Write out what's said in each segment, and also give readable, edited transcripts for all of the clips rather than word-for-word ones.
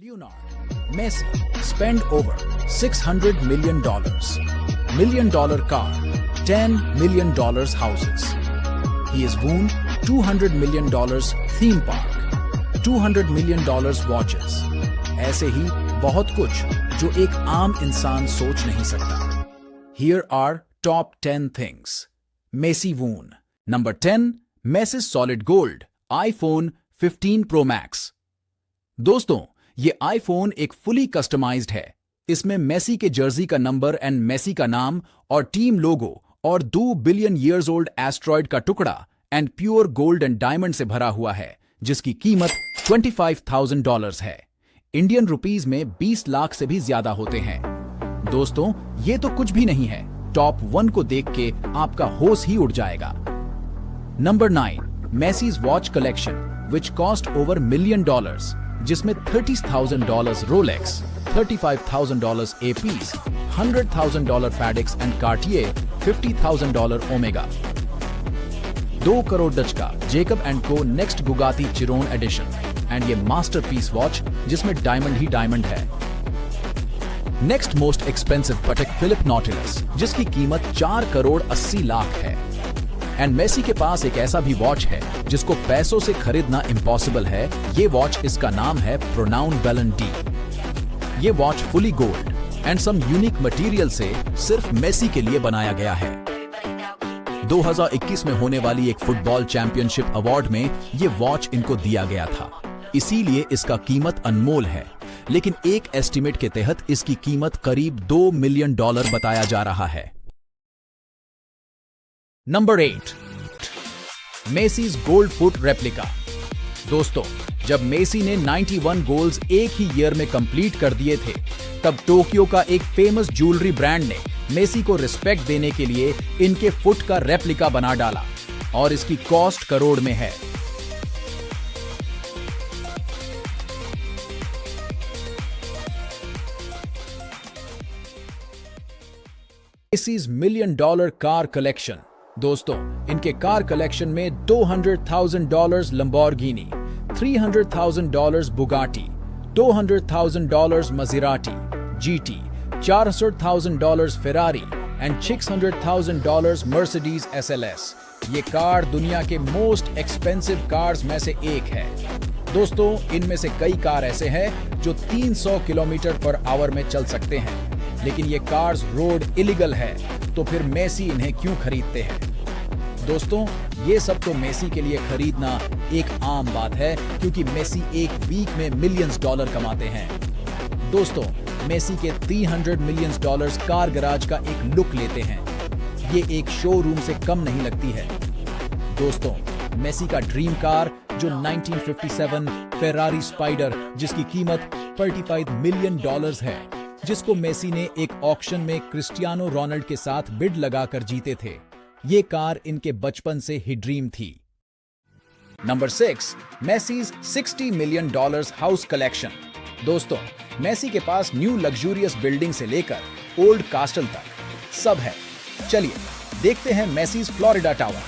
Leonard Messi spent over $600 million. $1 million car, $10 million houses. He has won $200 million theme park, $200 million watches. ऐसे ही बहुत कुछ जो एक आम इंसान सोच नहीं सकता. Here are top 10 things Messi won. Number 10, Messi's solid gold iPhone 15 Pro Max. दोस्तों, ये आईफोन एक फुली कस्टमाइज्ड है. इसमें मेसी के जर्सी का नंबर एंड मेसी का नाम और टीम लोगो और 2 बिलियन ईयर्स ओल्ड एस्ट्रॉयड का टुकड़ा and pure gold and diamond से भरा हुआ है, जिसकी कीमत $25,000 है. इंडियन रुपीज में 20 लाख से भी ज्यादा होते हैं. दोस्तों, ये तो कुछ भी नहीं है. टॉप 1 को देख के आपका होश ही उड़ जाएगा. Number 9, Messi's watch collection which cost over $1 million, जिसमें $30,000 Rolex, $35,000 APs, $100,000 Pateks and Cartier, $50,000 Omega. 2 crore डच का Jacob and Co next Bugatti Chiron edition and ये मास्टरपीस वॉच जिसमें डायमंड ही डायमंड है. Next most expensive Patek Philippe Nautilus जिसकी कीमत 4 करोड़ 80 लाख है. एंड मेसी के पास एक ऐसा भी वॉच है जिसको पैसों से खरीदना इम्पॉसिबल है. ये वॉच, इसका नाम है प्रोनाउन बेलन डी. ये watch fully gold and some unique material से सिर्फ मेसी के लिए बनाया गया है. 2021 में होने वाली एक फुटबॉल चैंपियनशिप अवार्ड में ये वॉच इनको दिया गया था, इसीलिए इसका कीमत अनमोल है. लेकिन एक एस्टिमेट के तहत इसकी कीमत करीब $2 मिलियन बताया जा रहा है. Number 8, Messi's gold foot replica. दोस्तों, जब मेसी ने 91 गोल्स एक ही ईयर में कंप्लीट कर दिए थे, तब टोक्यो का एक फेमस ज्वेलरी ब्रांड ने मेसी को रिस्पेक्ट देने के लिए इनके फुट का रेप्लिका बना डाला और इसकी कॉस्ट करोड़ में है. Messi's $1 million car collection. दोस्तों, इनके कार कलेक्शन में $200,000 Lamborghini, $300,000 Bugatti, $200,000 मज़ेराटी GT, $400,000 Ferrari and $600,000 Mercedes SLS. ये कार दुनिया के मोस्ट एक्सपेंसिव कार्स में से एक है. दोस्तों, इनमें से कई कार ऐसे हैं जो 300 किलोमीटर पर आवर में चल सकते हैं, लेकिन ये कार्स रोड इलीगल है, तो फिर मेसी इन्हें क्यों खरीदते हैं? दोस्तों, ये सब तो मेसी के लिए खरीदना एक आम बात है, क्योंकि मेसी एक वीक में मिलियंस डॉलर कमाते हैं. दोस्तों, मेसी के $300 मिलियन कार गराज का एक लुक लेते हैं. ये एक शोरूम से कम नहीं लगती है. दोस्तों, मेसी का ड्रीम कार जो 1957 फेरारी स्पाइडर जिसकी कीमत $35 मिलियन है, जिसको मेसी ने एक ऑक्शन में क्रिस्टियानो रोनाल्ड के साथ बिड लगाकर जीते थे, ये कार इनके बचपन से ही ड्रीम थी. Number 6, Messi's $60 million house collection. दोस्तों, मेसी के पास न्यू लग्जूरियस बिल्डिंग से लेकर ओल्ड कास्टल तक सब है. चलिए देखते हैं मेसीज फ्लोरिडा टावर.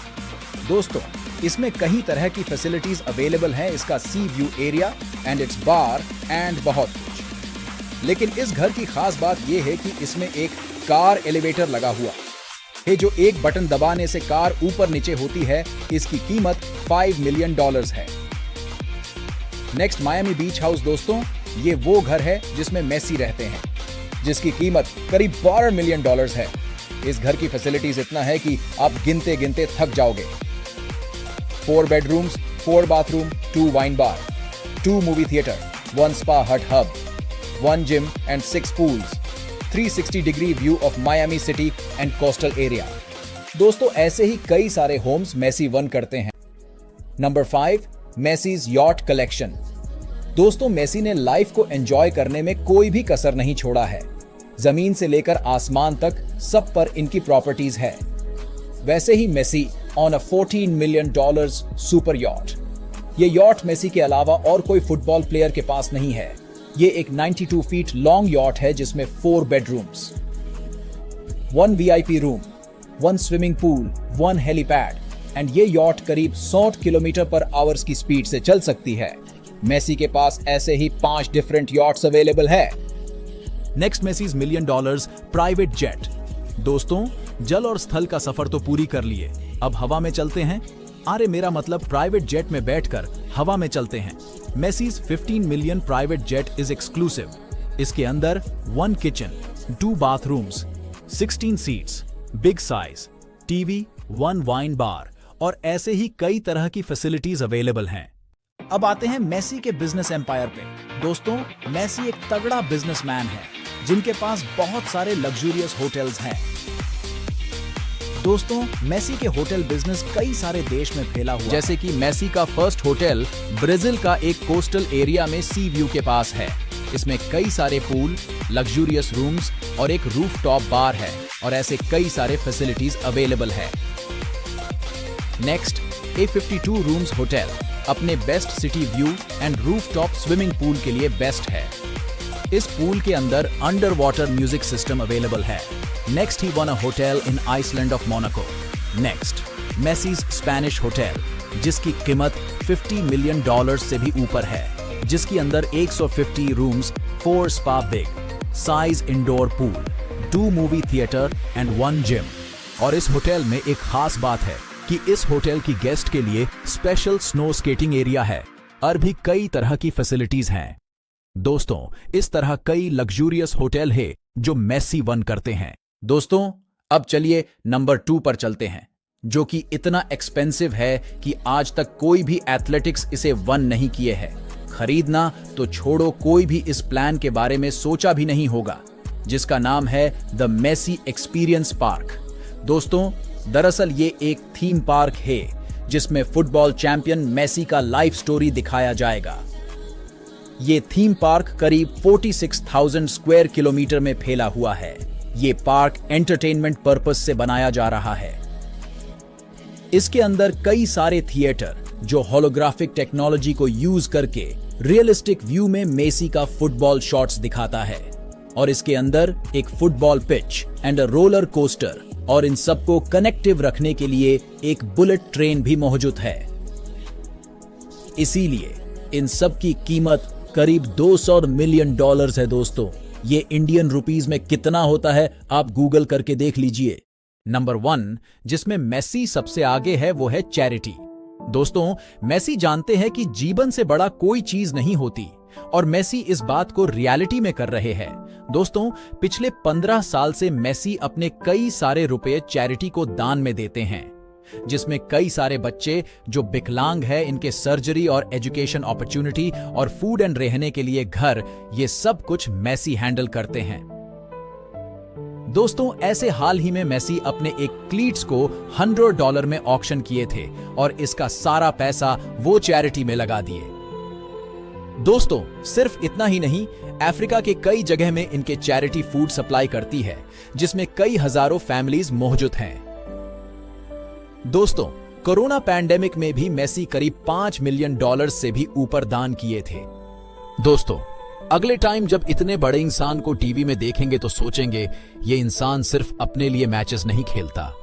दोस्तों, इसमें कई तरह की फैसिलिटीज अवेलेबल हैं. इसका सी view area and it's bar and बहुत कुछ. लेकिन इस घर की खास बात यह है कि इसमें एक कार एलिवेटर लगा हुआ है, जो एक बटन दबाने से कार ऊपर नीचे होती है. इसकी कीमत $5 मिलियन है. नेक्स्ट, मायामी बीच हाउस. दोस्तों, ये वो घर है जिसमें मेसी रहते हैं, जिसकी कीमत करीब $12 मिलियन है. इस घर की फैसिलिटीज इतना है कि आप गिनते गिनते थक जाओगे. 4 बेडरूम्स, 4 बाथरूम, 2 वाइन बार, 2 मूवी थिएटर, 1 स्पा हट hub, 1 gym and 6 pools, 360-degree view of Miami City and coastal area. दोस्तों, ऐसे ही कई सारे होम्स मेसी वन करते हैं. Number 5, Messi's yacht collection. दोस्तों, मेसी ने लाइफ को एंजॉय करने में कोई भी कसर नहीं छोड़ा है. जमीन से लेकर आसमान तक सब पर इनकी प्रॉपर्टीज है. वैसे ही Messi on a $14 million super yacht. ये यॉट मेसी के अलावा और कोई फुटबॉल प्लेयर के पास नहीं है. ये एक 92 फीट लॉन्ग यॉट है जिसमें 4 bedrooms, 1 VIP room, 1 swimming pool, 1 helipad and ये यॉट करीब 100 किलोमीटर पर आवर्स की स्पीड से चल सकती है. मेसी के पास ऐसे ही 5 डिफरेंट यॉट्स अवेलेबल है। Next Messi's $1 million private jet. दोस्तों, जल और स्थल का सफर तो पूरी कर लिए, अब हवा में चलते हैं। अरे मेरा मतलब प्राइवेट जेट में बैठकर हवा में चलते हैं। Messi's 15 million private jet is exclusive. इसके अंदर 1 kitchen, 2 bathrooms, 16 seats, big size TV, 1 wine बार और ऐसे ही कई तरह की फैसिलिटीज अवेलेबल हैं। अब आते हैं मेसी के बिजनेस एम्पायर पे। दोस्तों, मेसी एक तगड़ा बिजनेसमैन है जिनके पास बहुत सारे लग्जूरियस होटल्स हैं। दोस्तों, मेसी के होटल बिजनेस कई सारे देश में फैला हुआ, जैसे कि मेसी का फर्स्ट होटल ब्राजील का एक कोस्टल एरिया में सी व्यू के पास है। इसमें कई सारे पूल, लग्जूरियस रूम्स और एक रूफटॉप बार है और ऐसे कई सारे फैसिलिटीज अवेलेबल है। नेक्स्ट, A52 रूम्स होटल अपने best city view and rooftop swimming pool के लिए बेस्ट है। इस पूल के अंदर under water music system available है। नेक्स्ट, ही one a hotel in island of Monaco. Next, Messi's Spanish hotel, जिसकी कीमत $50 मिलियन से भी ऊपर है, जिसके अंदर 150 rooms, 4 spa big size indoor pool, 2 movie theatre and 1 gym. और इस होटल में एक खास बात है कि इस होटल की गेस्ट के लिए स्पेशल स्नो स्केटिंग एरिया है और भी कई तरह की फैसिलिटीज हैं। दोस्तों, इस तरह कई लग्जूरियस होटल है जो मेसी वन करते हैं। दोस्तों, अब चलिए नंबर 2 पर चलते हैं, जो कि इतना एक्सपेंसिव है कि आज तक कोई भी एथलेटिक्स इसे वन नहीं किए है। खरीदना तो छोड़ो, कोई भी इस प्लान के बारे में सोचा भी नहीं होगा, जिसका नाम है द मेसी एक्सपीरियंस पार्क। दोस्तों, दरअसल ये एक थीम पार्क है जिसमें फुटबॉल चैंपियन मेसी का लाइफ स्टोरी दिखाया जाएगा। ये थीम पार्क करीब 46,000 स्क्वायर किलोमीटर में फैला हुआ है। ये पार्क एंटरटेनमेंट पर्पस से बनाया जा रहा है। इसके अंदर कई सारे थिएटर जो होलोग्राफिक टेक्नोलॉजी को यूज करके रियलिस्टिक व्यू में मेसी का फुटबॉल शॉट्स दिखाता है। और इसके अंदर एक football pitch and a roller coaster और इन सबको कनेक्टिव रखने के लिए एक बुलेट ट्रेन भी मौजूद है। इसीलिए इन सब की कीमत करीब $200 मिलियन है। दोस्तों, ये इंडियन रुपीस में कितना होता है आप गूगल करके देख लीजिए। नंबर 1 जिसमें मेसी सबसे आगे है वो है चैरिटी। दोस्तों, मेसी जानते हैं कि जीवन से बड़ा कोई चीज नहीं होती और मेसी इस बात को रियलिटी में कर रहे हैं। दोस्तों, पिछले 15 साल से मेसी अपने कई सारे रुपए चैरिटी को दान में देते हैं, जिसमें कई सारे बच्चे जो विकलांग है, इनके सर्जरी और एजुकेशन अपॉर्चुनिटी और फूड एंड रहने के लिए घर, ये सब कुछ मेसी हैंडल करते हैं। दोस्तों, ऐसे हाल ही में मेसी अपने एक क्लीट्स को $100 में ऑक्शन किए थे और इसका सारा पैसा वो चैरिटी में लगा दिए। दोस्तों, सिर्फ इतना ही नहीं, अफ्रीका के कई जगह में इनके चैरिटी फूड सप्लाई करती है, जिसमें कई हजारों फैमिलीज मौजूद हैं। दोस्तों, कोरोना पैंडेमिक में भी मेसी करीब $5 मिलियन से भी ऊपर दान किए थे। दोस्तों, अगले टाइम जब इतने बड़े इंसान को टीवी में देखेंगे तो सोचेंगे ये इंसान सिर्फ अपने लिए मैचेस नहीं खेलता,